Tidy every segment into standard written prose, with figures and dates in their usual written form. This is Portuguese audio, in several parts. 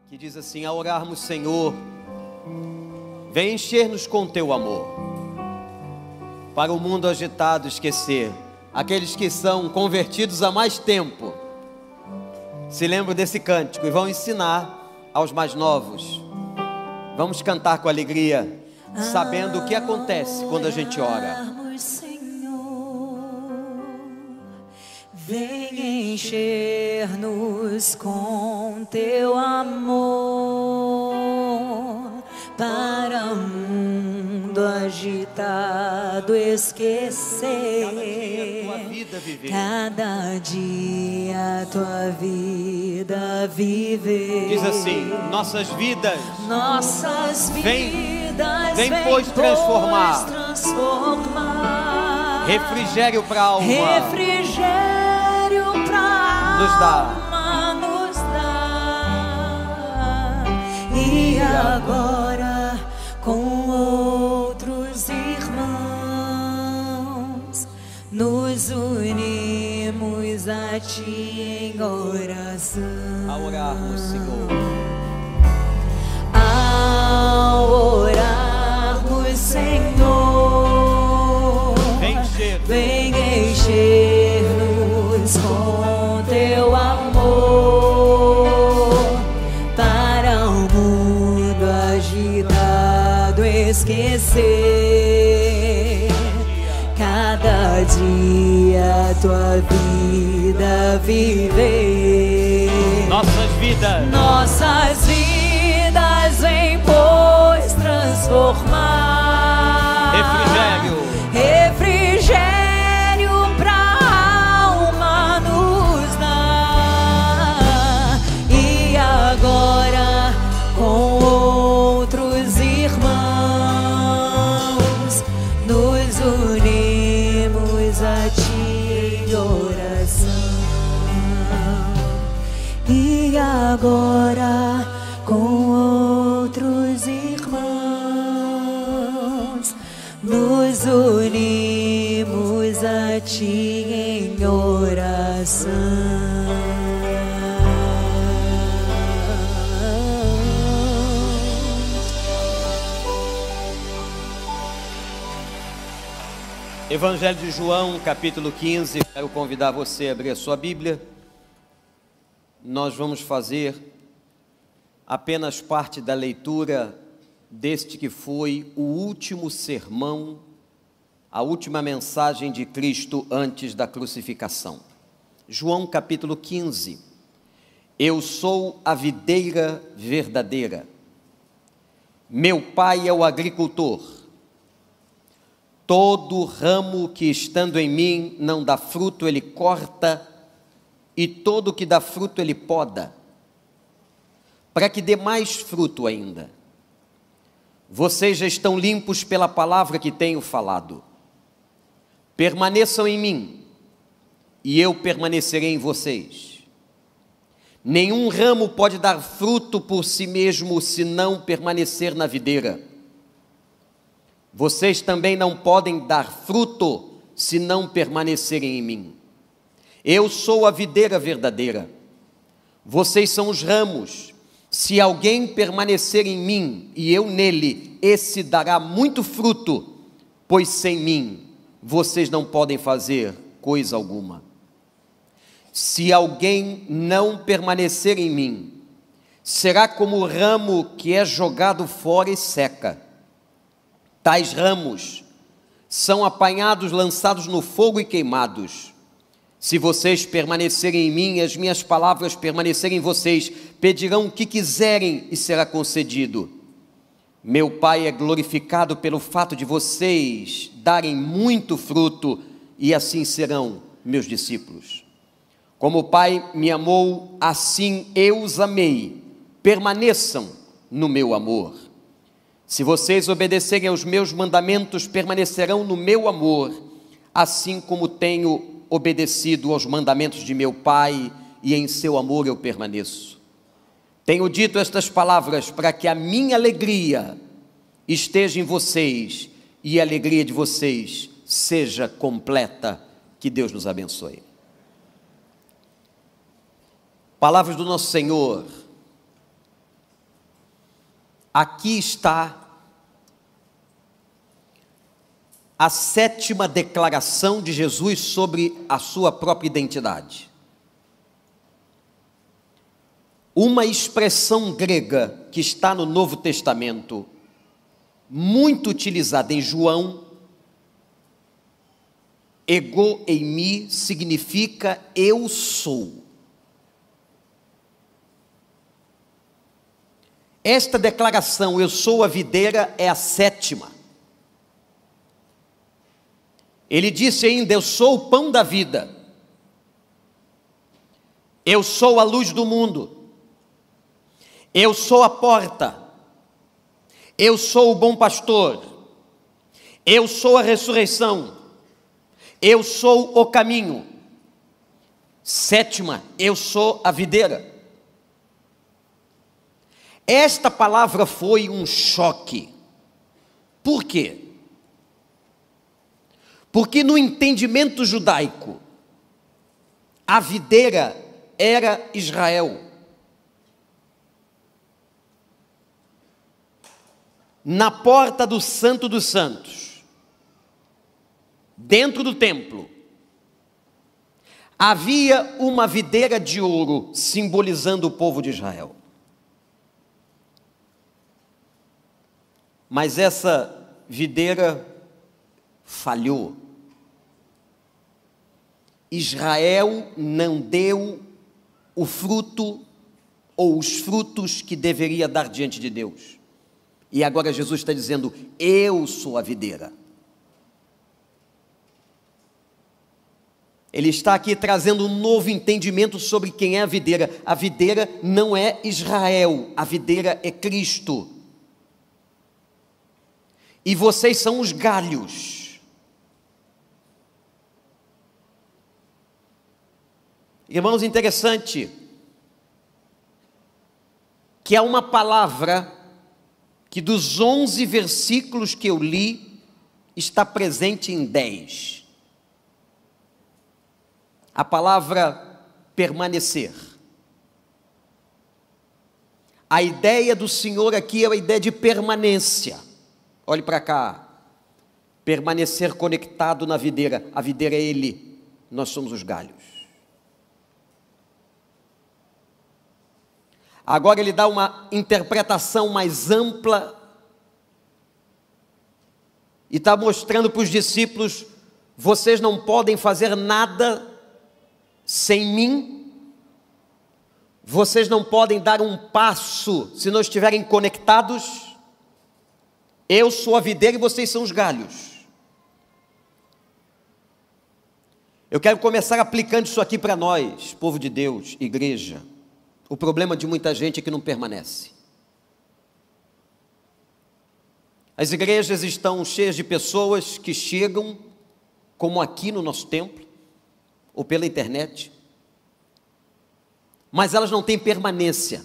que diz assim: ao orarmos, Senhor, vem encher-nos com teu amor, para o mundo agitado esquecer. Aqueles que são convertidos há mais tempo se lembram desse cântico e vão ensinar aos mais novos. Vamos cantar com alegria, sabendo o que acontece quando a gente ora. Vem encher-nos com teu amor, para o mundo agitado esquecer. Cada dia tua vida viver. Diz assim: nossas vidas, vem pois transformar. Refrigério para a alma, nos dá. E agora com outros irmãos nos unimos a ti em oração. Ao orarmos, Senhor, ao orarmos, Senhor, vem encher-nos com teu amor, para o mundo agitado esquecer. Cada dia tua vida viver. nossas vidas vem pois transformar. Refrigério pra alma nos dá. E agora com outros irmãos nos unimos a ti em oração. E agora com outros irmãos nos unimos a ti em oração. Evangelho de João, capítulo 15. Quero convidar você a abrir a sua Bíblia. Nós vamos fazer apenas parte da leitura deste que foi o último sermão, a última mensagem de Cristo antes da crucificação. João capítulo 15. Eu sou a videira verdadeira, meu pai é o agricultor. Todo ramo que estando em mim não dá fruto, ele corta, e todo que dá fruto ele poda, para que dê mais fruto ainda. Vocês já estão limpos pela palavra que tenho falado. Permaneçam em mim, e eu permanecerei em vocês. Nenhum ramo pode dar fruto por si mesmo, se não permanecer na videira. Vocês também não podem dar fruto, se não permanecerem em mim. Eu sou a videira verdadeira, vocês são os ramos. Se alguém permanecer em mim e eu nele, esse dará muito fruto, pois sem mim vocês não podem fazer coisa alguma. Se alguém não permanecer em mim, será como o ramo que é jogado fora e seca. Tais ramos são apanhados, lançados no fogo e queimados. Se vocês permanecerem em mim e as minhas palavras permanecerem em vocês, pedirão o que quiserem e será concedido. Meu Pai é glorificado pelo fato de vocês darem muito fruto, e assim serão meus discípulos. Como o Pai me amou, assim eu os amei. Permaneçam no meu amor. Se vocês obedecerem aos meus mandamentos, permanecerão no meu amor, assim como tenho obedecido aos mandamentos de meu Pai, e em seu amor eu permaneço. Tenho dito estas palavras para que a minha alegria esteja em vocês e a alegria de vocês seja completa. Que Deus nos abençoe. Palavras do nosso Senhor. aqui está a 7ª declaração de Jesus sobre a sua própria identidade. Uma expressão grega que está no Novo Testamento, muito utilizada em João, ego eimi, significa eu sou. Esta declaração, eu sou a videira, é a 7ª. Ele disse ainda, eu sou o pão da vida. Eu sou a luz do mundo. Eu sou a porta. Eu sou o bom pastor. Eu sou a ressurreição. Eu sou o caminho. 7ª, eu sou a videira. Esta palavra foi um choque. Por quê? Porque no entendimento judaico, a videira era Israel. Na porta do Santo dos Santos, dentro do templo, havia uma videira de ouro simbolizando o povo de Israel. Mas essa videira falhou. Israel não deu o fruto ou os frutos que deveria dar diante de Deus. E agora Jesus está dizendo, eu sou a videira. Ele está aqui trazendo um novo entendimento sobre quem é a videira. A videira não é Israel, a videira é Cristo. E vocês são os galhos. Irmãos, interessante que há uma palavra que dos 11 versículos que eu li, está presente em 10. A palavra permanecer. A ideia do Senhor aqui é a ideia de permanência. Olhe para cá. Permanecer conectado na videira. A videira é Ele, nós somos os galhos. Agora ele dá uma interpretação mais ampla e está mostrando para os discípulos, vocês não podem fazer nada sem mim, vocês não podem dar um passo se não estiverem conectados, eu sou a videira e vocês são os galhos. Eu quero começar aplicando isso aqui para nós, povo de Deus, igreja. O problema de muita gente é que não permanece. As igrejas estão cheias de pessoas que chegam, como aqui no nosso templo, ou pela internet, mas elas não têm permanência.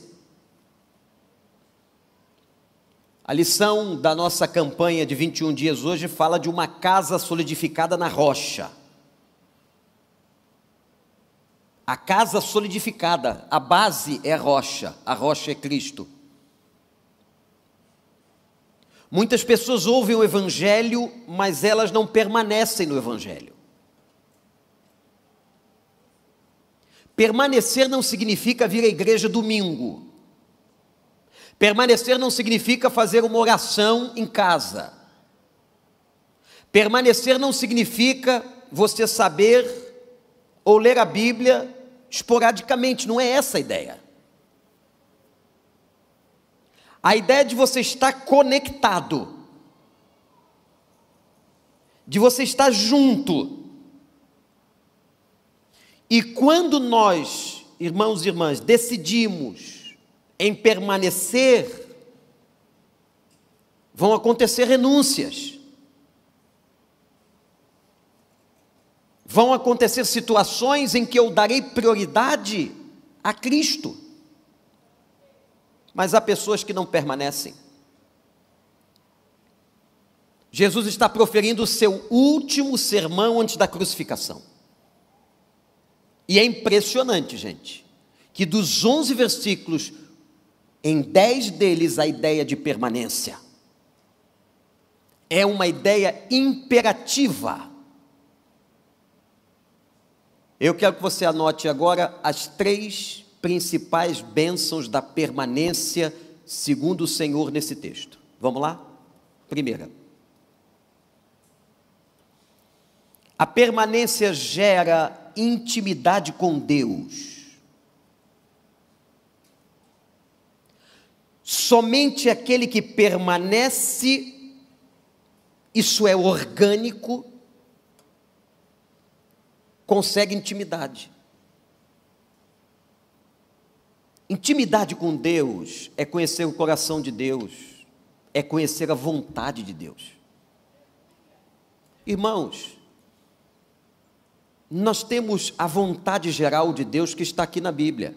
A lição da nossa campanha de 21 dias hoje fala de uma casa solidificada na rocha. A casa solidificada, a base é a rocha é Cristo. Muitas pessoas ouvem o Evangelho, mas elas não permanecem no Evangelho. Permanecer não significa vir à igreja domingo. Permanecer não significa fazer uma oração em casa. Permanecer não significa você saber ou ler a Bíblia esporadicamente, não é essa a ideia. A ideia de você estar conectado, de você estar junto. E quando nós, irmãos e irmãs, decidimos em permanecer, vão acontecer renúncias. Vão acontecer situações em que eu darei prioridade a Cristo. Mas há pessoas que não permanecem. Jesus está proferindo o seu último sermão antes da crucificação. E é impressionante, gente, que dos 11 versículos, Em 10 deles, a ideia de permanência. É uma ideia imperativa. Eu quero que você anote agora as 3 principais bênçãos da permanência, segundo o Senhor, nesse texto. Vamos lá? Primeira. A permanência gera intimidade com Deus. Somente aquele que permanece, isso é orgânico, consegue intimidade. Intimidade com Deus é conhecer o coração de Deus, é conhecer a vontade de Deus. Irmãos, nós temos a vontade geral de Deus que está aqui na Bíblia.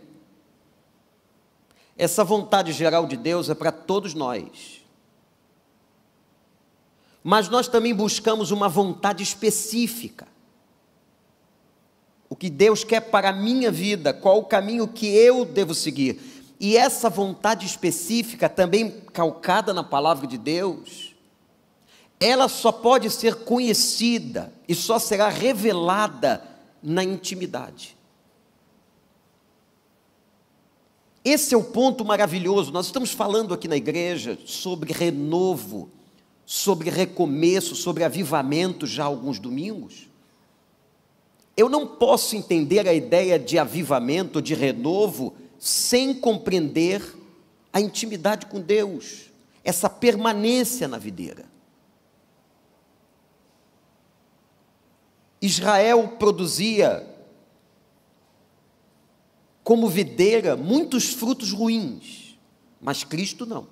Essa vontade geral de Deus é para todos nós. Mas nós também buscamos uma vontade específica. O que Deus quer para a minha vida, qual o caminho que eu devo seguir. E essa vontade específica, também calcada na palavra de Deus, ela só pode ser conhecida e só será revelada na intimidade. Esse é o ponto maravilhoso. Nós estamos falando aqui na igreja sobre renovo, sobre recomeço, sobre avivamento já há alguns domingos. Eu não posso entender a ideia de avivamento, de renovo, sem compreender a intimidade com Deus, essa permanência na videira. Israel produzia, como videira, muitos frutos ruins, mas Cristo não.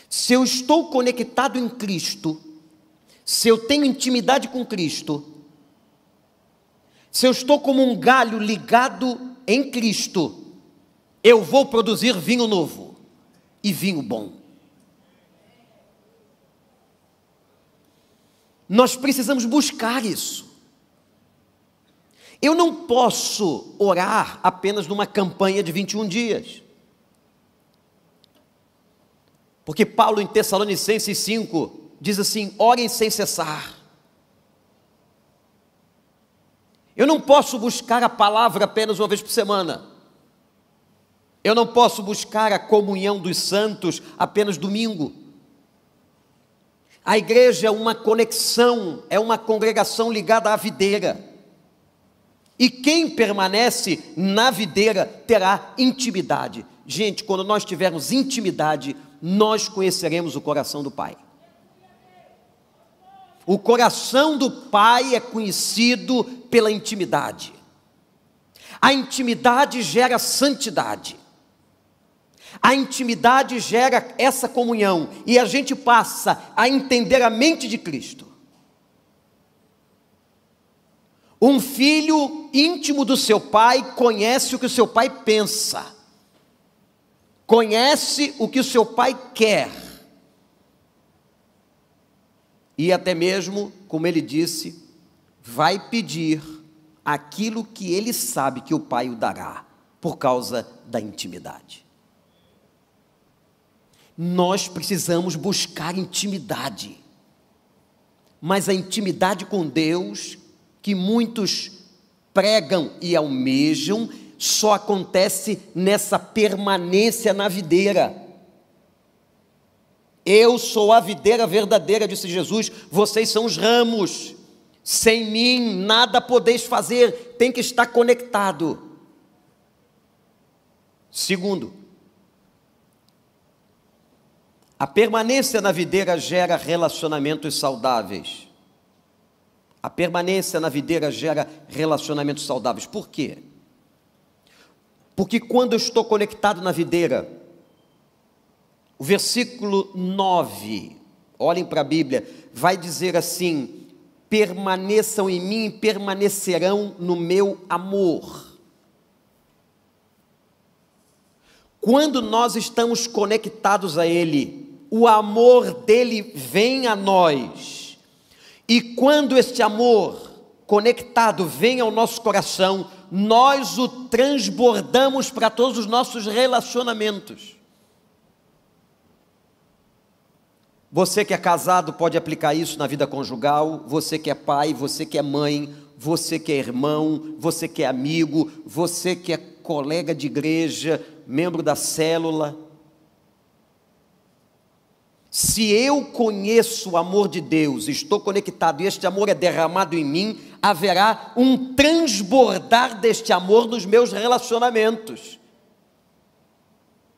Se eu estou conectado em Cristo, se eu tenho intimidade com Cristo, se eu estou como um galho ligado em Cristo, eu vou produzir vinho novo e vinho bom. Nós precisamos buscar isso. Eu não posso orar apenas numa campanha de 21 dias. Porque Paulo em Tessalonicenses 5 diz assim: orem sem cessar. Eu não posso buscar a palavra apenas uma vez por semana. Eu não posso buscar a comunhão dos santos apenas domingo. A igreja é uma conexão, é uma congregação ligada à videira. E quem permanece na videira terá intimidade. Gente, quando nós tivermos intimidade, nós conheceremos o coração do Pai. O coração do Pai é conhecido pela intimidade. A intimidade gera santidade. A intimidade gera essa comunhão. E a gente passa a entender a mente de Cristo. Um filho íntimo do seu pai conhece o que o seu pai pensa. Conhece o que o seu pai quer. E até mesmo, como ele disse, vai pedir aquilo que ele sabe que o pai o dará, por causa da intimidade. Nós precisamos buscar intimidade, mas a intimidade com Deus, que muitos pregam e almejam, só acontece nessa permanência na videira. Eu sou a videira verdadeira, disse Jesus, vocês são os ramos, sem mim nada podeis fazer, tem que estar conectado. Segundo, a permanência na videira gera relacionamentos saudáveis. A permanência na videira gera relacionamentos saudáveis. Por quê? Porque quando eu estou conectado na videira, o versículo 9, olhem para a Bíblia, vai dizer assim: permaneçam em mim e permanecerão no meu amor. Quando nós estamos conectados a Ele, o amor dele vem a nós. E quando este amor conectado vem ao nosso coração, nós o transbordamos para todos os nossos relacionamentos. Você que é casado pode aplicar isso na vida conjugal, você que é pai, você que é mãe, você que é irmão, você que é amigo, você que é colega de igreja, membro da célula. Se eu conheço o amor de Deus, estou conectado e este amor é derramado em mim, haverá um transbordar deste amor nos meus relacionamentos.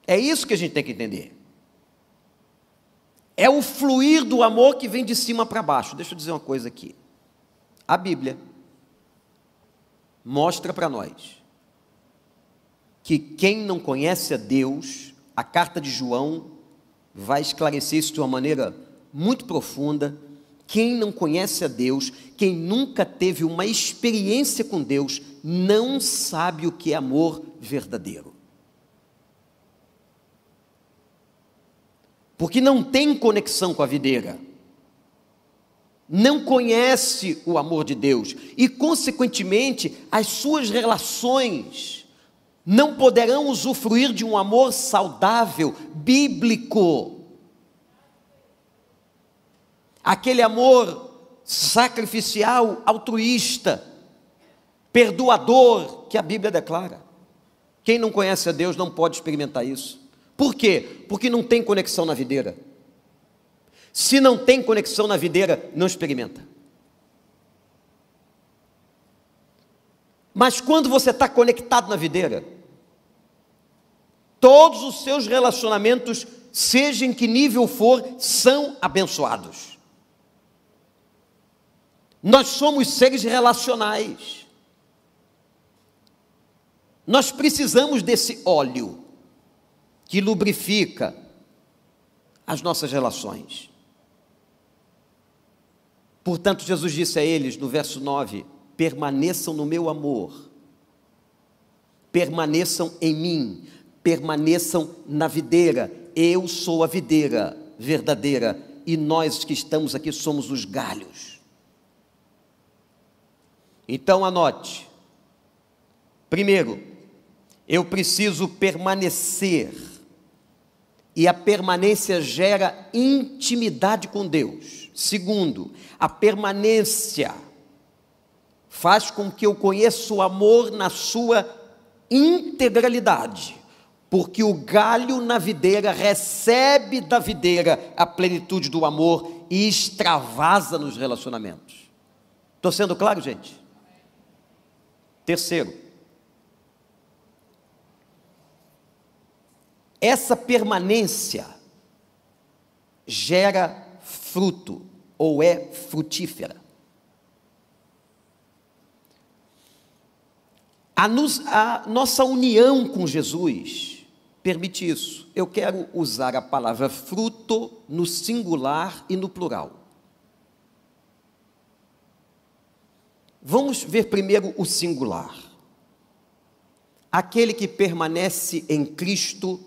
É isso que a gente tem que entender. É o fluir do amor que vem de cima para baixo. Deixa eu dizer uma coisa aqui. A Bíblia mostra para nós que quem não conhece a Deus, a carta de João vai esclarecer isso de uma maneira muito profunda. Quem não conhece a Deus, quem nunca teve uma experiência com Deus, não sabe o que é amor verdadeiro. Porque não tem conexão com a videira, não conhece o amor de Deus e, consequentemente, as suas relações não poderão usufruir de um amor saudável, bíblico. Aquele amor sacrificial, altruísta, perdoador, que a Bíblia declara. Quem não conhece a Deus não pode experimentar isso. Por quê? Porque não tem conexão na videira. Se não tem conexão na videira, não experimenta. Mas quando você está conectado na videira, todos os seus relacionamentos, seja em que nível for, são abençoados. Nós somos seres relacionais. Nós precisamos desse óleo que lubrifica as nossas relações. Portanto, Jesus disse a eles, no verso 9, permaneçam no meu amor, permaneçam em mim, permaneçam na videira, eu sou a videira verdadeira, e nós que estamos aqui somos os galhos. Então anote, primeiro, eu preciso permanecer, e a permanência gera intimidade com Deus. Segundo, a permanência faz com que eu conheça o amor na sua integralidade, porque o galho na videira recebe da videira a plenitude do amor e extravasa nos relacionamentos. Estou sendo claro, gente? Terceiro, essa permanência gera fruto, ou é frutífera. A nossa união com Jesus permite isso. Eu quero usar a palavra fruto no singular e no plural. Vamos ver primeiro o singular. Aquele que permanece em Cristo,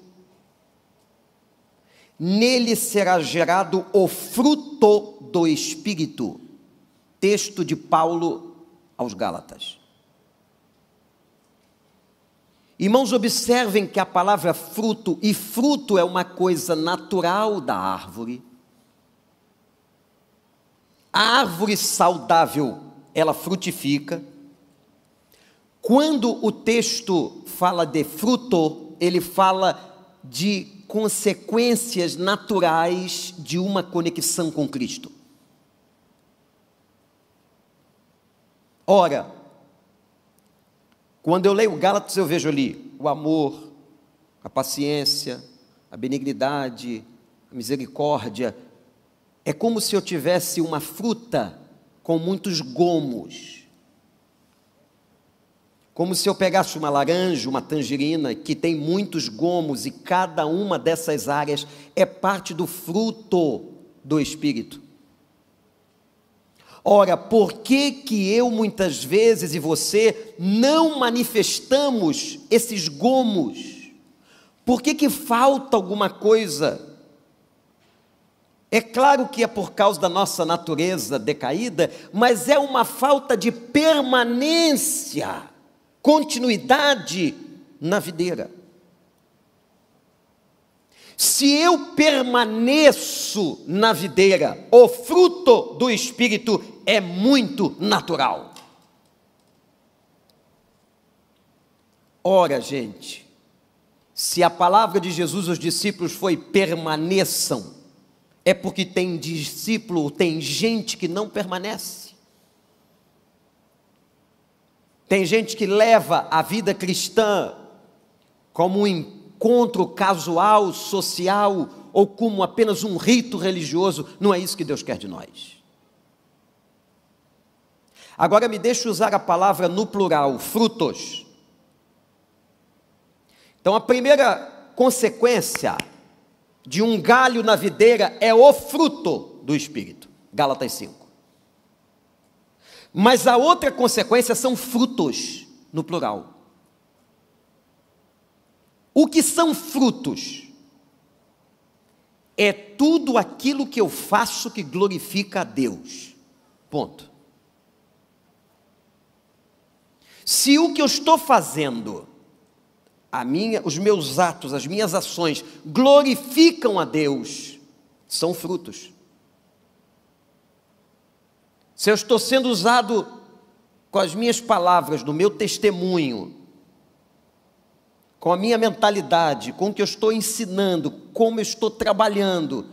nele será gerado o fruto do Espírito. Texto de Paulo aos Gálatas. Irmãos, observem que a palavra fruto, e fruto é uma coisa natural da árvore. A árvore saudável, ela frutifica. Quando o texto fala de fruto, ele fala de consequências naturais de uma conexão com Cristo. Ora, quando eu leio Gálatas, eu vejo ali o amor, a paciência, a benignidade, a misericórdia. É como se eu tivesse uma fruta com muitos gomos. Como se eu pegasse uma laranja, uma tangerina, que tem muitos gomos, e cada uma dessas áreas é parte do fruto do Espírito. Ora, por que eu muitas vezes e você não manifestamos esses gomos? Por que falta alguma coisa? É claro que é por causa da nossa natureza decaída, mas é uma falta de permanência continuidade na videira. Se eu permaneço na videira, o fruto do Espírito é muito natural. Ora, gente, se a palavra de Jesus aos discípulos foi permaneçam, é porque tem discípulo, tem gente que não permanece. Tem gente que leva a vida cristã como um encontro casual, social, ou como apenas um rito religioso. Não é isso que Deus quer de nós. Agora me deixe usar a palavra no plural, frutos. Então a primeira consequência de um galho na videira é o fruto do Espírito. Gálatas 5. Mas a outra consequência são frutos, no plural. O que são frutos? É tudo aquilo que eu faço que glorifica a Deus. Ponto. Se o que eu estou fazendo, os meus atos, as minhas ações glorificam a Deus, são frutos. Se eu estou sendo usado com as minhas palavras, no meu testemunho, com a minha mentalidade, com o que eu estou ensinando, como eu estou trabalhando,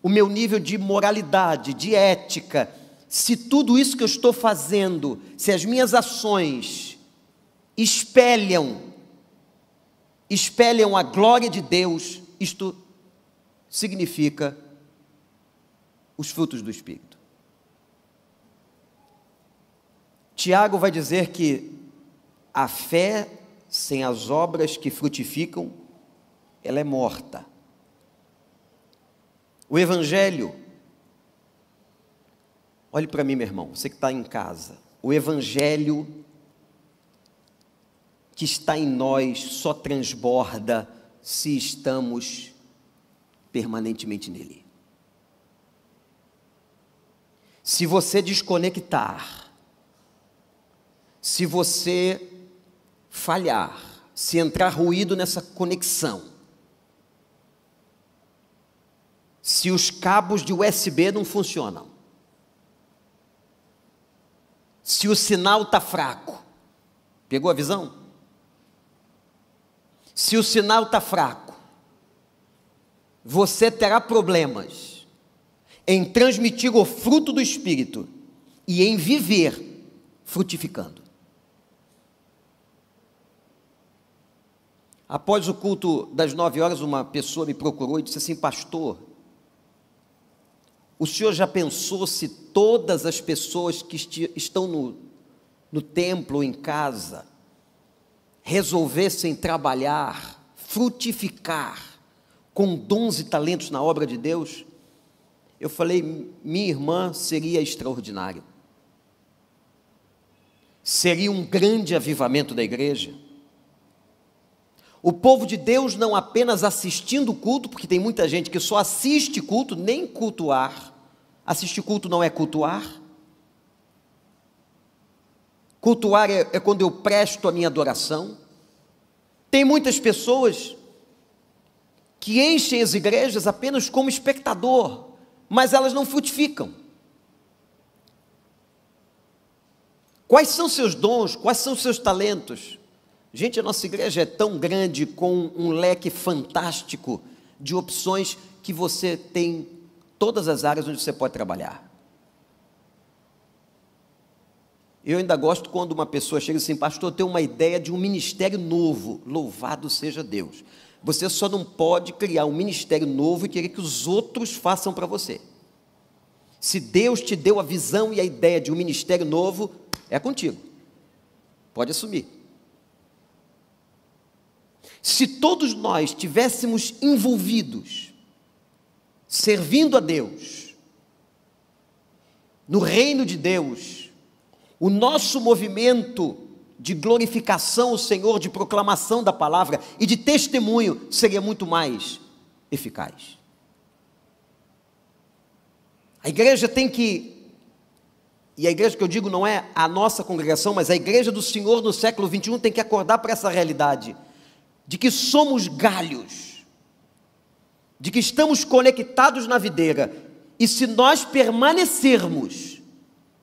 o meu nível de moralidade, de ética, se tudo isso que eu estou fazendo, se as minhas ações espelham a glória de Deus, isto significa os frutos do Espírito. Tiago vai dizer que a fé sem as obras que frutificam, ela é morta. O Evangelho, olhe para mim, meu irmão, você que está em casa, o Evangelho que está em nós só transborda se estamos permanentemente nele. Se você desconectar, se você falhar, se entrar ruído nessa conexão, se os cabos de USB não funcionam, se o sinal está fraco, pegou a visão? Se o sinal está fraco, você terá problemas em transmitir o fruto do Espírito e em viver frutificando. Após o culto das 9 horas, uma pessoa me procurou e disse assim: pastor, o senhor já pensou se todas as pessoas que estão no templo ou em casa resolvessem trabalhar, frutificar com dons e talentos na obra de Deus? Eu falei: minha irmã, seria extraordinário. Seria um grande avivamento da igreja. O povo de Deus não apenas assistindo o culto, porque tem muita gente que só assiste culto, nem cultuar. Assistir culto não é cultuar. Cultuar é quando eu presto a minha adoração. Tem muitas pessoas que enchem as igrejas apenas como espectador, mas elas não frutificam. Quais são seus dons? Quais são seus talentos? Gente, a nossa igreja é tão grande, com um leque fantástico de opções, que você tem todas as áreas onde você pode trabalhar. Eu ainda gosto quando uma pessoa chega assim: pastor, eu tenho uma ideia de um ministério novo. Louvado seja Deus. Você só não pode criar um ministério novo e querer que os outros façam para você. Se Deus te deu a visão e a ideia de um ministério novo, é contigo. Pode assumir. Se todos nós tivéssemos envolvidos, servindo a Deus, no reino de Deus, o nosso movimento de glorificação ao Senhor, de proclamação da palavra e de testemunho seria muito mais eficaz. A igreja tem que e a igreja que eu digo não é a nossa congregação, mas a igreja do Senhor no século 21 tem que acordar para essa realidade, de que somos galhos, de que estamos conectados na videira, e se nós permanecermos,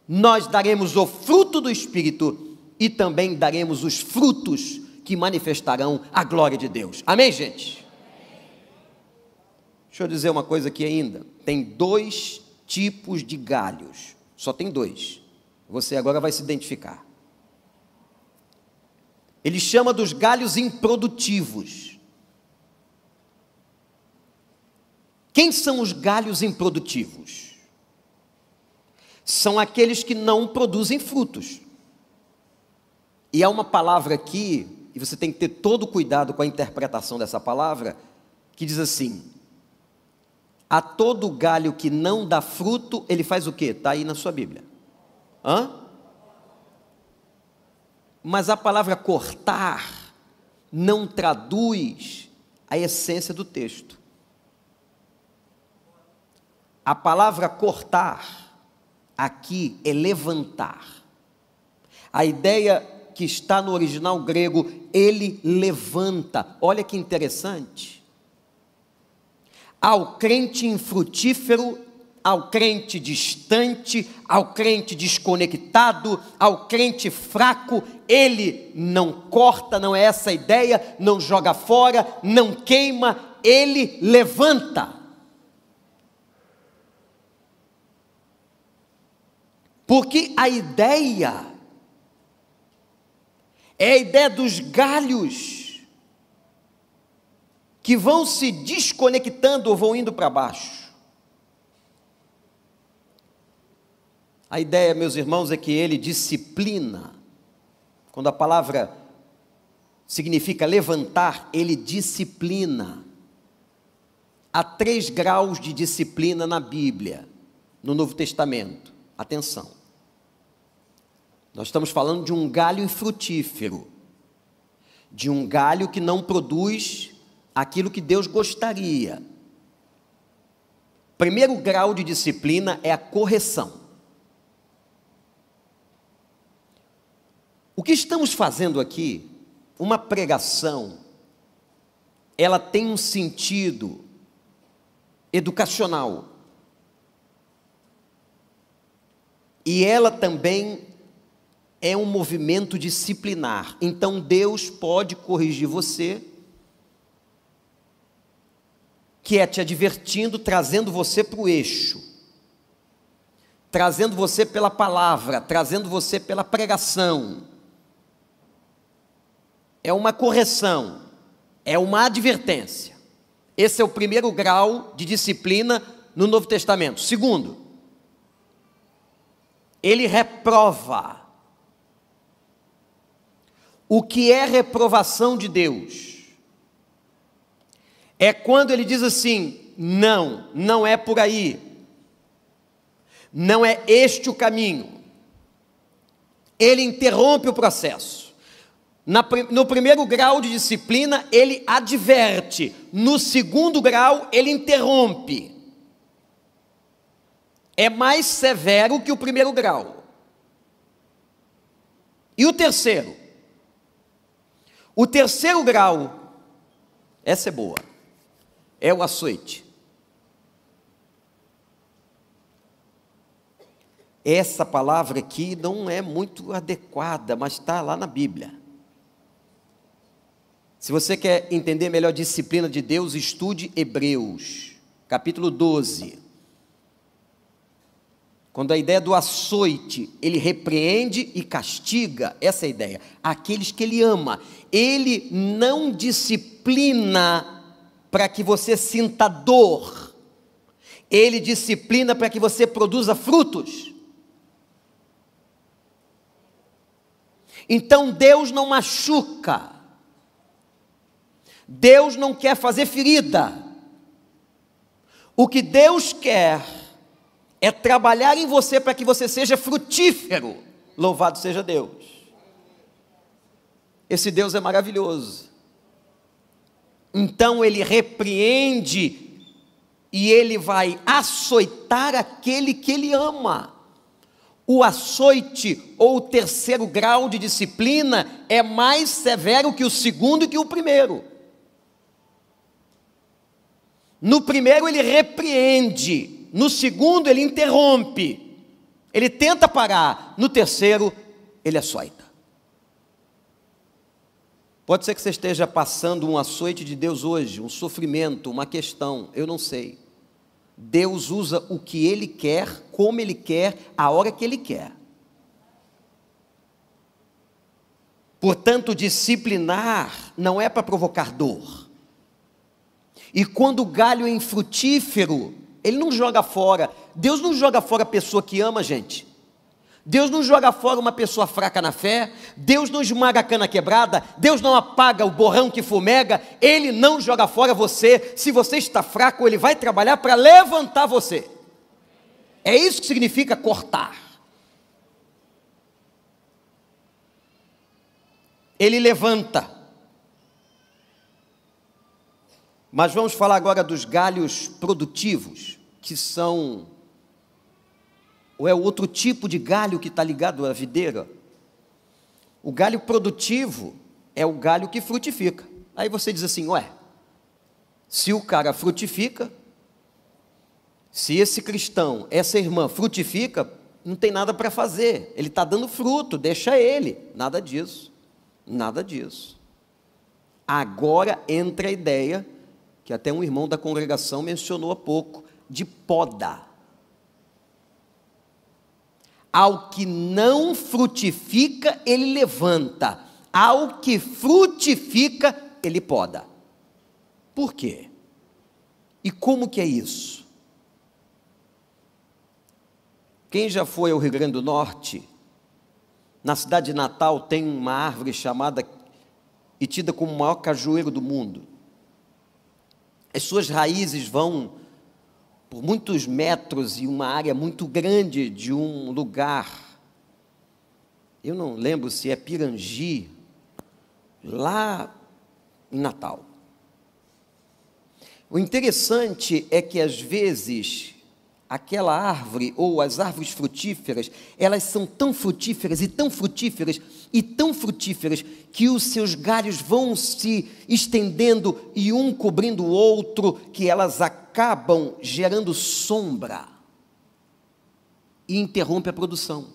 nós daremos o fruto do Espírito, e também daremos os frutos que manifestarão a glória de Deus. Amém, gente? Deixa eu dizer uma coisa aqui ainda, tem 2 tipos de galhos, só tem 2, você agora vai se identificar. Ele chama dos galhos improdutivos. Quem são os galhos improdutivos? São aqueles que não produzem frutos. E há uma palavra aqui, e você tem que ter todo o cuidado com a interpretação dessa palavra, que diz assim: a todo galho que não dá fruto, ele faz o quê? Está aí na sua Bíblia. Mas a palavra cortar não traduz a essência do texto. A palavra cortar aqui é levantar. A ideia que está no original grego, ele levanta. Olha que interessante. Ao crente infrutífero, ao crente distante, ao crente desconectado, ao crente fraco, ele não corta, não é essa a ideia, não joga fora, não queima, ele levanta. Porque a ideia é a ideia dos galhos que vão se desconectando ou vão indo para baixo. A ideia, meus irmãos, é que ele disciplina. Quando a palavra significa levantar, ele disciplina. Há 3 graus de disciplina na Bíblia, no Novo Testamento. Atenção. Nós estamos falando de um galho infrutífero, de um galho que não produz aquilo que Deus gostaria. Primeiro grau de disciplina é a correção. O que estamos fazendo aqui, uma pregação, ela tem um sentido educacional. E ela também é um movimento disciplinar. Então Deus pode corrigir você, que é te advertindo, trazendo você para o eixo, trazendo você pela palavra, trazendo você pela pregação. É uma correção, é uma advertência. Esse é o primeiro grau de disciplina no Novo Testamento. Segundo, ele reprova. O que é reprovação de Deus? É quando ele diz assim: não, não é por aí, não é este o caminho. Ele interrompe o processo. No primeiro grau de disciplina, ele adverte. No segundo grau, ele interrompe. É mais severo que o primeiro grau. E o terceiro? O terceiro grau, essa é boa, é o açoite. Essa palavra aqui não é muito adequada, mas está lá na Bíblia. Se você quer entender melhor a disciplina de Deus, estude Hebreus, capítulo 12. Quando a ideia do açoite, ele repreende e castiga, essa é a ideia, aqueles que ele ama. Ele não disciplina para que você sinta dor, ele disciplina para que você produza frutos. Então Deus não machuca, Deus não quer fazer ferida. O que Deus quer é trabalhar em você para que você seja frutífero. Louvado seja Deus. Esse Deus é maravilhoso. Então ele repreende e ele vai açoitar aquele que ele ama. O açoite ou o terceiro grau de disciplina é mais severo que o segundo e que o primeiro. No primeiro ele repreende, no segundo ele interrompe, ele tenta parar, no terceiro ele açoita. Pode ser que você esteja passando um açoite de Deus hoje, um sofrimento, uma questão, eu não sei. Deus usa o que Ele quer, como Ele quer, a hora que Ele quer. Portanto, disciplinar não é para provocar dor. E quando o galho é infrutífero, Ele não joga fora. Deus não joga fora a pessoa que ama, gente. Deus não joga fora uma pessoa fraca na fé, Deus não esmaga a cana quebrada, Deus não apaga o borrão que fumega, Ele não joga fora você. Se você está fraco, Ele vai trabalhar para levantar você. É isso que significa cortar. Ele levanta. Mas vamos falar agora dos galhos produtivos, que são... ou é outro tipo de galho que está ligado à videira. O galho produtivo é o galho que frutifica. Aí você diz assim, ué, se o cara frutifica, se esse cristão, essa irmã frutifica, não tem nada para fazer, ele está dando fruto, deixa ele. Nada disso, nada disso. Agora entra a ideia, que até um irmão da congregação mencionou há pouco, de poda. Ao que não frutifica, ele levanta. Ao que frutifica, ele poda. Por quê? E como que é isso? Quem já foi ao Rio Grande do Norte, na cidade de Natal tem uma árvore chamada e tida como o maior cajueiro do mundo. As suas raízes vão por muitos metros e uma área muito grande de um lugar, eu não lembro se é Pirangi, lá em Natal. O interessante é que às vezes aquela árvore ou as árvores frutíferas, elas são tão frutíferas e tão frutíferas e tão frutíferas que os seus galhos vão se estendendo e um cobrindo o outro, que elas acabam gerando sombra e interrompe a produção.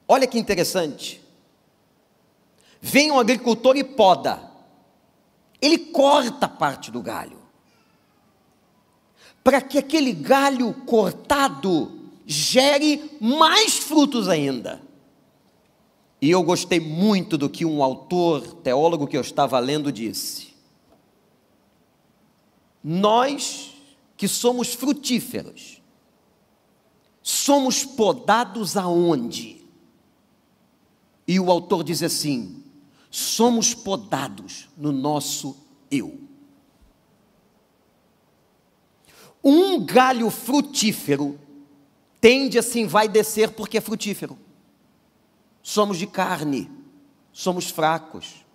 Olha que interessante. Vem um agricultor e poda. Ele corta parte do galho, para que aquele galho cortado gere mais frutos ainda. E eu gostei muito do que um autor, teólogo que eu estava lendo, disse. Nós que somos frutíferos, somos podados aonde? E o autor diz assim, somos podados no nosso eu. Um galho frutífero tende assim, vai descer porque é frutífero. Somos de carne, somos fracos.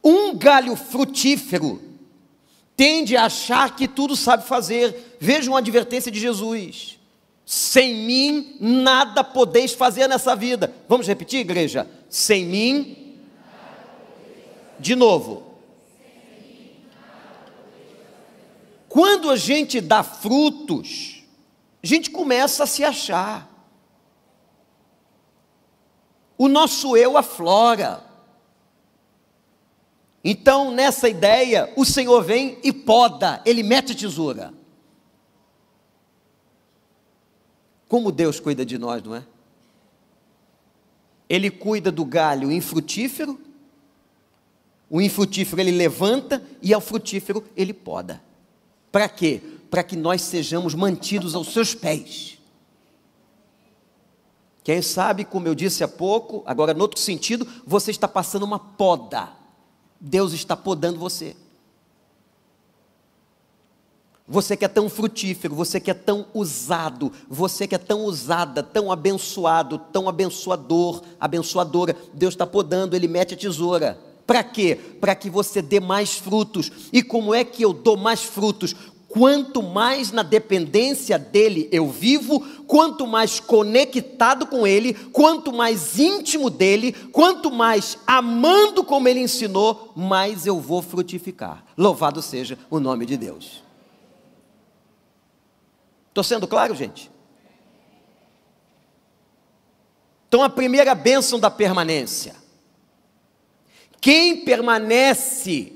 Um galho frutífero tende a achar que tudo sabe fazer. Vejam a advertência de Jesus. Sem mim nada podeis fazer nessa vida. Vamos repetir, igreja? Sem mim, de novo. Quando a gente dá frutos, a gente começa a se achar. O nosso eu aflora. Então, nessa ideia, o Senhor vem e poda, Ele mete a tesoura. Como Deus cuida de nós, não é? Ele cuida do galho infrutífero, o infrutífero Ele levanta e ao frutífero Ele poda. Para quê? Para que nós sejamos mantidos aos seus pés. Quem sabe, como eu disse há pouco, agora no outro sentido, você está passando uma poda. Deus está podando você. Você que é tão frutífero, você que é tão usado, você que é tão usada, tão abençoado, tão abençoador, abençoadora, Deus está podando, Ele mete a tesoura. Para quê? Para que você dê mais frutos. E como é que eu dou mais frutos? Quanto mais na dependência dele eu vivo, quanto mais conectado com ele, quanto mais íntimo dele, quanto mais amando como ele ensinou, mais eu vou frutificar. Louvado seja o nome de Deus. Estou sendo claro, gente? Então, a primeira bênção da permanência. Quem permanece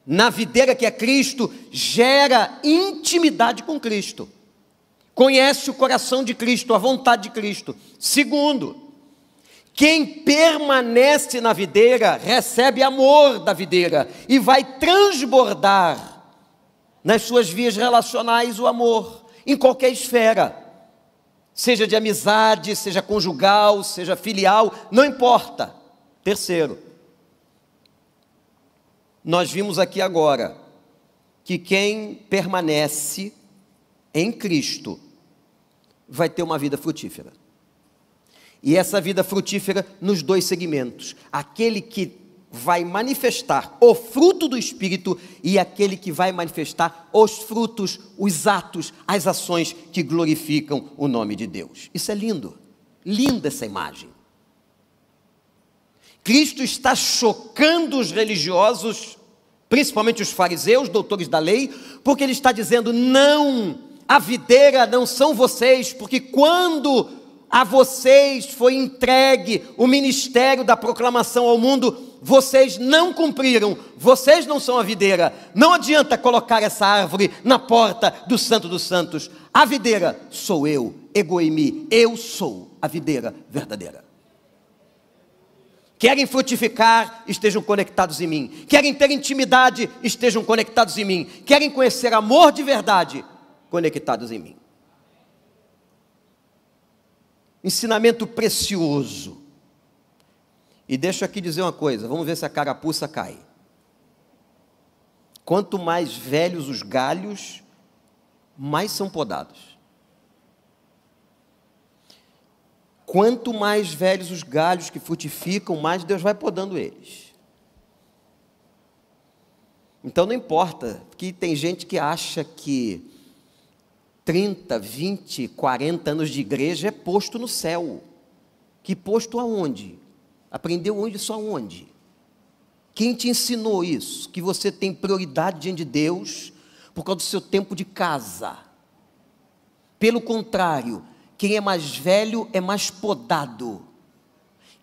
na videira que é Cristo, gera intimidade com Cristo. Conhece o coração de Cristo, a vontade de Cristo. Segundo, quem permanece na videira, recebe amor da videira e vai transbordar nas suas vias relacionais o amor, em qualquer esfera. Seja de amizade, seja conjugal, seja filial, não importa. Terceiro, nós vimos aqui agora que quem permanece em Cristo vai ter uma vida frutífera. E essa vida frutífera nos dois segmentos: aquele que vai manifestar o fruto do Espírito e aquele que vai manifestar os frutos, os atos, as ações que glorificam o nome de Deus. Isso é lindo, linda essa imagem. Cristo está chocando os religiosos, principalmente os fariseus, doutores da lei, porque ele está dizendo: não, a videira não são vocês, porque quando a vocês foi entregue o ministério da proclamação ao mundo, vocês não cumpriram, vocês não são a videira. Não adianta colocar essa árvore na porta do Santo dos Santos. A videira sou eu, egoimi, eu sou a videira verdadeira. Querem frutificar, estejam conectados em mim. Querem ter intimidade, estejam conectados em mim. Querem conhecer amor de verdade, conectados em mim. Ensinamento precioso. E deixa eu aqui dizer uma coisa, vamos ver se a carapuça cai. Quanto mais velhos os galhos, mais são podados. Quanto mais velhos os galhos que frutificam, mais Deus vai podando eles. Então não importa, porque tem gente que acha que 30, 20, 40 anos de igreja é posto no céu. Que posto aonde? Aprendeu onde, só onde? Quem te ensinou isso? Que você tem prioridade diante de Deus por causa do seu tempo de casa. Pelo contrário, quem é mais velho é mais podado.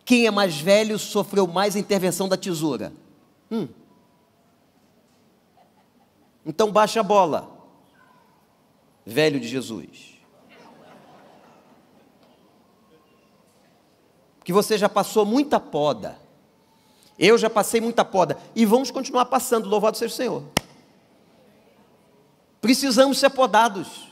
Quem é mais velho sofreu mais a intervenção da tesoura. Então baixa a bola, velho de Jesus. Que você já passou muita poda. Eu já passei muita poda. E vamos continuar passando, louvado seja o Senhor. Precisamos ser podados,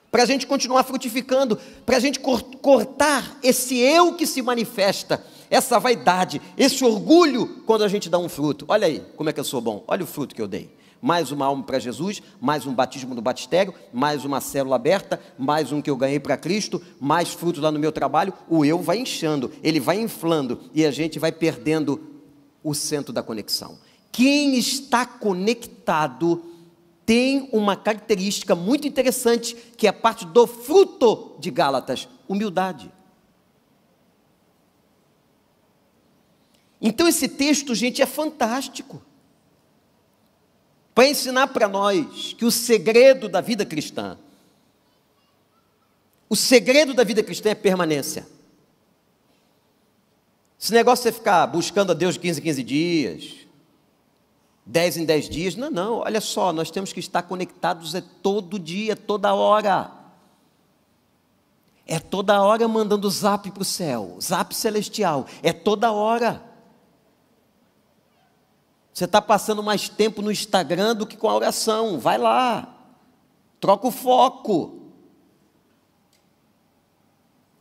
para a gente continuar frutificando, para a gente cortar esse eu que se manifesta, essa vaidade, esse orgulho, quando a gente dá um fruto. Olha aí, como é que eu sou bom, olha o fruto que eu dei. Mais uma alma para Jesus, mais um batismo no batistério, mais uma célula aberta, mais um que eu ganhei para Cristo, mais frutos lá no meu trabalho. O eu vai inchando, ele vai inflando, e a gente vai perdendo o centro da conexão. Quem está conectado tem uma característica muito interessante, que é a parte do fruto de Gálatas: humildade. Então esse texto, gente, é fantástico, para ensinar para nós que o segredo da vida cristã, é permanência. Esse negócio de você ficar buscando a Deus de 15 em 15 dias, 10 em 10 dias, não, olha só, nós temos que estar conectados todo dia, toda hora. É toda hora mandando zap para o céu, zap celestial, é toda hora. Você está passando mais tempo no Instagram do que com a oração, vai lá, troca o foco.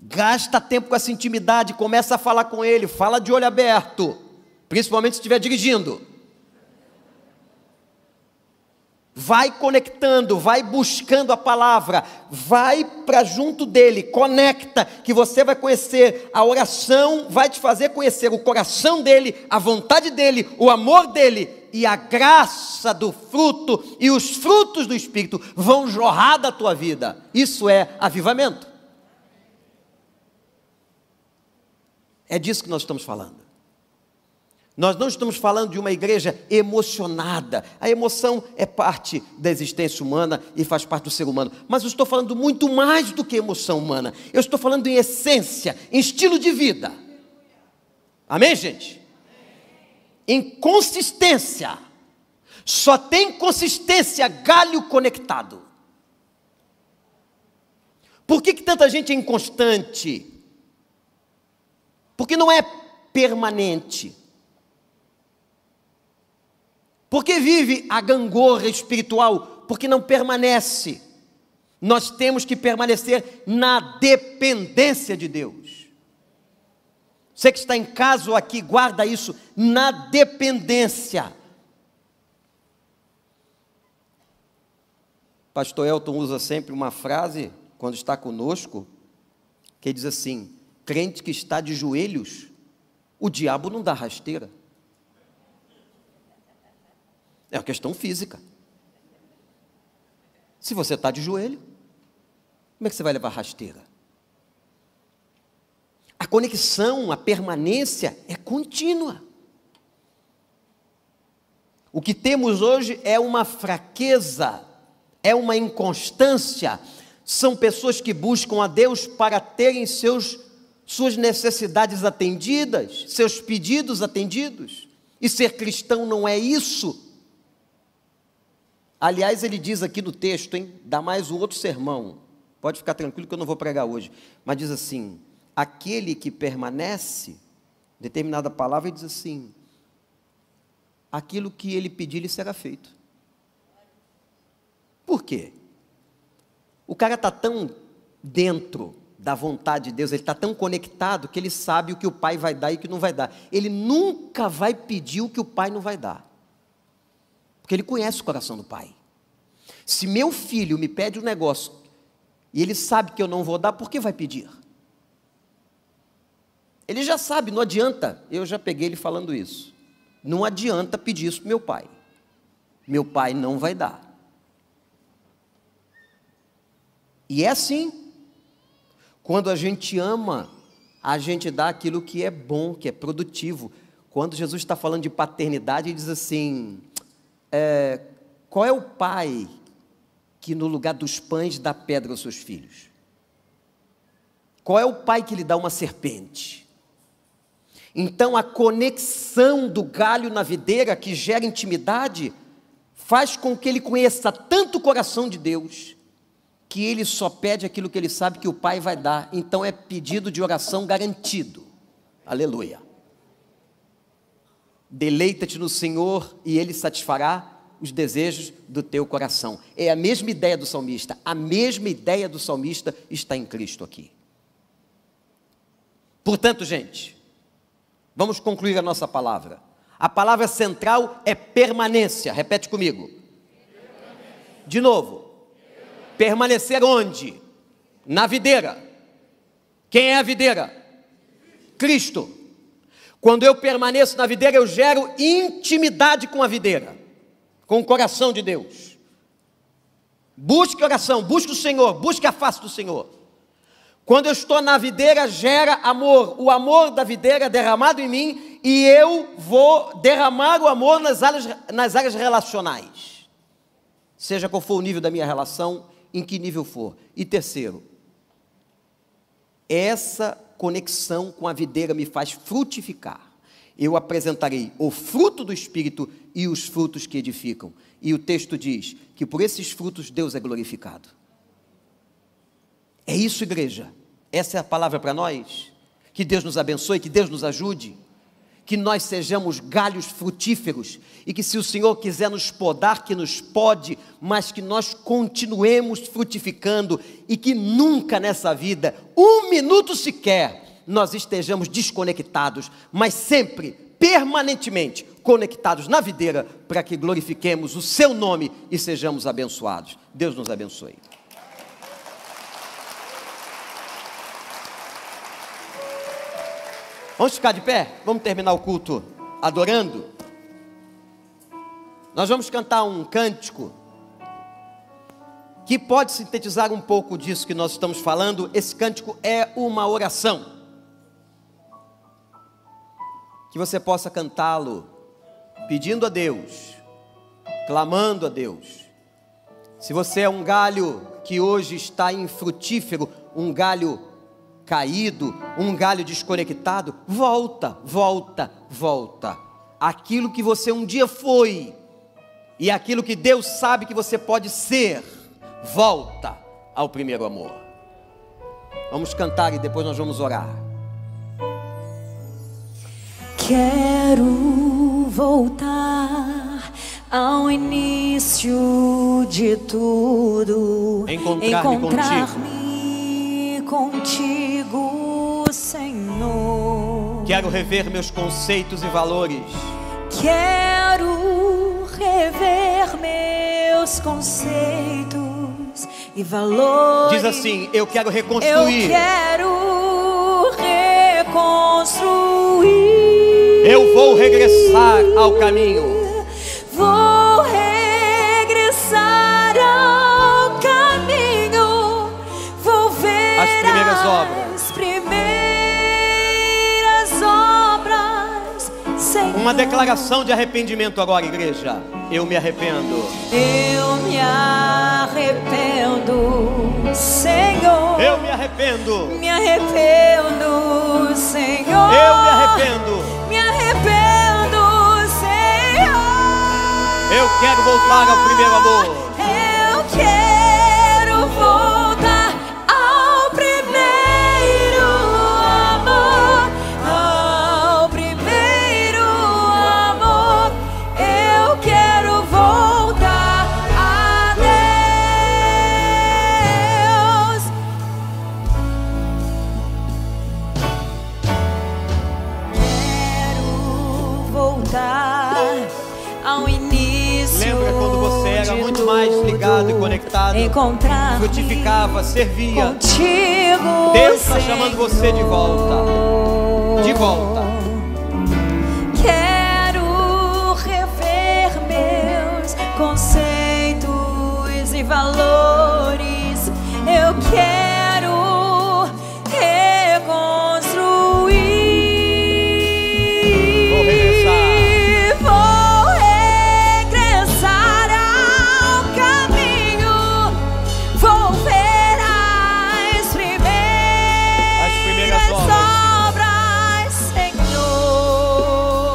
Gasta tempo com essa intimidade, começa a falar com ele, fala de olho aberto, principalmente se estiver dirigindo. vai conectando, vai buscando a palavra, vai para junto dele, conecta, que você vai conhecer. A oração vai te fazer conhecer o coração dele, a vontade dele, o amor dele, e a graça do fruto e os frutos do Espírito vão jorrar da tua vida. Isso é avivamento. É disso que nós estamos falando. Nós não estamos falando de uma igreja emocionada. A emoção é parte da existência humana e faz parte do ser humano. Mas eu estou falando muito mais do que emoção humana. Eu estou falando em essência, em estilo de vida. Amém, gente? Em consistência. Só tem consistência galho conectado. Por que tanta gente é inconstante? Porque não é permanente. Porque vive a gangorra espiritual? Porque não permanece. Nós temos que permanecer na dependência de Deus. Você que está em casa ou aqui, guarda isso, na dependência. Pastor Elton usa sempre uma frase, quando está conosco, que diz assim: crente que está de joelhos, o diabo não dá rasteira. É uma questão física. Se você está de joelho, como é que você vai levar rasteira? A conexão, a permanência é contínua. O que temos hoje é uma fraqueza, é uma inconstância. São pessoas que buscam a Deus para terem suas necessidades atendidas, seus pedidos atendidos. E ser cristão não é isso. Aliás, ele diz aqui no texto, dá mais um outro sermão. Pode ficar tranquilo que eu não vou pregar hoje. Mas diz assim: aquele que permanece, determinada palavra, ele diz assim: aquilo que ele pedir, lhe será feito. Por quê? O cara está tão dentro da vontade de Deus, ele está tão conectado, que ele sabe o que o Pai vai dar e o que não vai dar. Ele nunca vai pedir o que o Pai não vai dar. Porque ele conhece o coração do Pai. Se meu filho me pede um negócio, e ele sabe que eu não vou dar, por que vai pedir? Ele já sabe, não adianta. Eu já peguei ele falando isso. Não adianta pedir isso para meu pai. Meu pai não vai dar. E é assim. Quando a gente ama, a gente dá aquilo que é bom, que é produtivo. Quando Jesus está falando de paternidade, ele diz assim: qual é o pai que no lugar dos pães dá pedra aos seus filhos? Qual é o pai que lhe dá uma serpente? Então a conexão do galho na videira, que gera intimidade, faz com que ele conheça tanto o coração de Deus, que ele só pede aquilo que ele sabe que o Pai vai dar. Então é pedido de oração garantido. Aleluia. Deleita-te no Senhor e Ele satisfará os desejos do teu coração. É a mesma ideia do salmista. A mesma ideia do salmista está em Cristo aqui. Portanto, gente, vamos concluir a nossa palavra. A palavra central é permanência. Repete comigo. De novo. Permanecer onde? Na videira. Quem é a videira? Cristo. Quando eu permaneço na videira, eu gero intimidade com a videira, com o coração de Deus. Busque oração, busque o Senhor, busque a face do Senhor. Quando eu estou na videira, gera amor. O amor da videira é derramado em mim, e eu vou derramar o amor nas áreas relacionais. Seja qual for o nível da minha relação, em que nível for. E terceiro, essa conexão com a videira me faz frutificar. Eu apresentarei o fruto do Espírito e os frutos que edificam. E o texto diz que por esses frutos Deus é glorificado. É isso, igreja. Essa é a palavra para nós. Que Deus nos abençoe, que Deus nos ajude. Que nós sejamos galhos frutíferos, e que se o Senhor quiser nos podar, que nos pode, mas que nós continuemos frutificando, e que nunca nessa vida, um minuto sequer, nós estejamos desconectados, mas sempre, permanentemente, conectados na videira, para que glorifiquemos o seu nome e sejamos abençoados. Deus nos abençoe. Vamos ficar de pé? Vamos terminar o culto adorando? Nós vamos cantar um cântico que pode sintetizar um pouco disso que nós estamos falando. Esse cântico é uma oração. Que você possa cantá-lo pedindo a Deus, clamando a Deus. Se você é um galho que hoje está infrutífero, um galho caído, um galho desconectado, volta, volta, volta. Aquilo que você um dia foi e aquilo que Deus sabe que você pode ser, volta ao primeiro amor. Vamos cantar e depois nós vamos orar. Quero voltar ao início de tudo, encontrar-me contigo, Senhor. Quero rever meus conceitos e valores. Quero rever meus conceitos e valores. Diz assim: eu quero reconstruir. Eu quero reconstruir. Eu vou regressar ao caminho. Vou regressar ao caminho. Vou ver as primeiras obras. Uma declaração de arrependimento agora, igreja. Eu me arrependo. Eu me arrependo, Senhor. Eu me arrependo. Me arrependo, Senhor. Eu me arrependo. Me arrependo, Senhor. Eu quero voltar ao primeiro amor. Eu quero voltar ao primeiro amor. Ao primeiro amor. Eu quero voltar a Deus. Quero voltar ao início. Lembra quando você era muito mais ligado e conectado, frutificava, servia contigo, Deus está chamando você de volta. De volta. Quero rever meus conceitos e valores. Eu quero reconstruir. Vou regressar.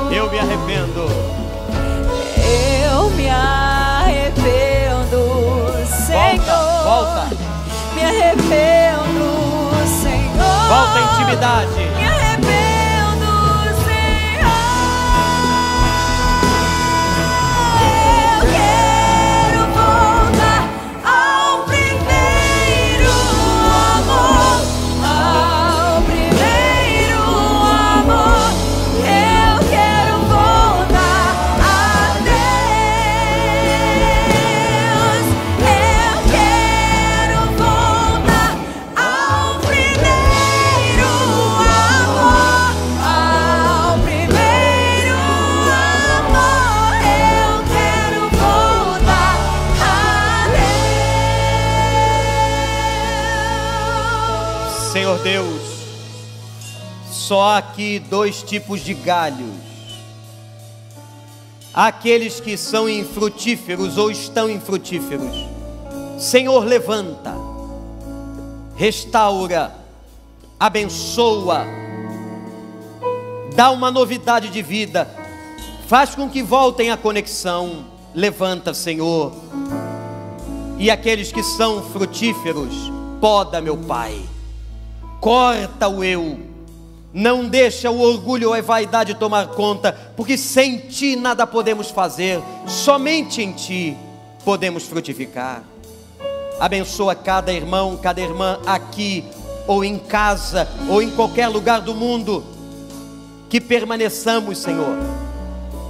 Eu me arrependo, Senhor. Volta. Me arrependo, Senhor. Volta à intimidade. Me arrependo, Senhor. Eu quero voltar ao primeiro amor. Ao primeiro amor. Eu quero voltar a Deus. Eu quero voltar ao primeiro amor. Ao primeiro amor. Eu quero voltar a Deus. Senhor Deus, só há aqui dois tipos de galhos: aqueles que são infrutíferos ou estão infrutíferos. Senhor, levanta, restaura, abençoa, dá uma novidade de vida, faz com que voltem à conexão. Levanta, Senhor. E aqueles que são frutíferos, poda, meu Pai, corta o eu, não deixa o orgulho ou a vaidade tomar conta, porque sem Ti nada podemos fazer, somente em Ti podemos frutificar. Abençoa cada irmão, cada irmã aqui, ou em casa, ou em qualquer lugar do mundo, que permaneçamos, Senhor,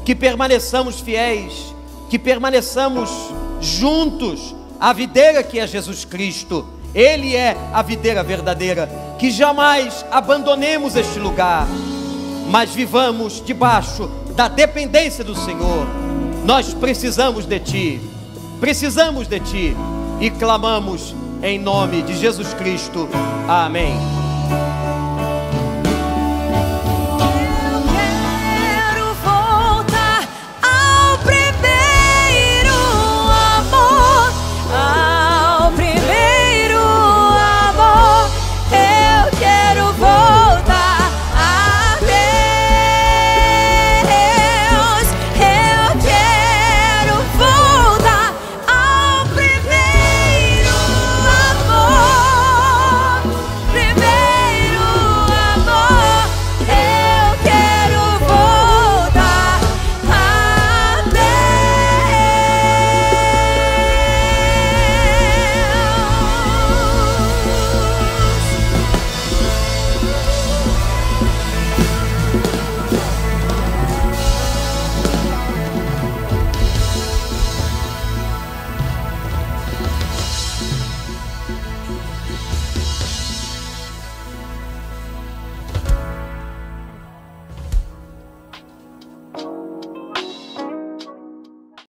que permaneçamos fiéis, que permaneçamos juntos à videira que é Jesus Cristo. Ele é a videira verdadeira. Que jamais abandonemos este lugar, mas vivamos debaixo da dependência do Senhor. Nós precisamos de Ti e clamamos em nome de Jesus Cristo. Amém.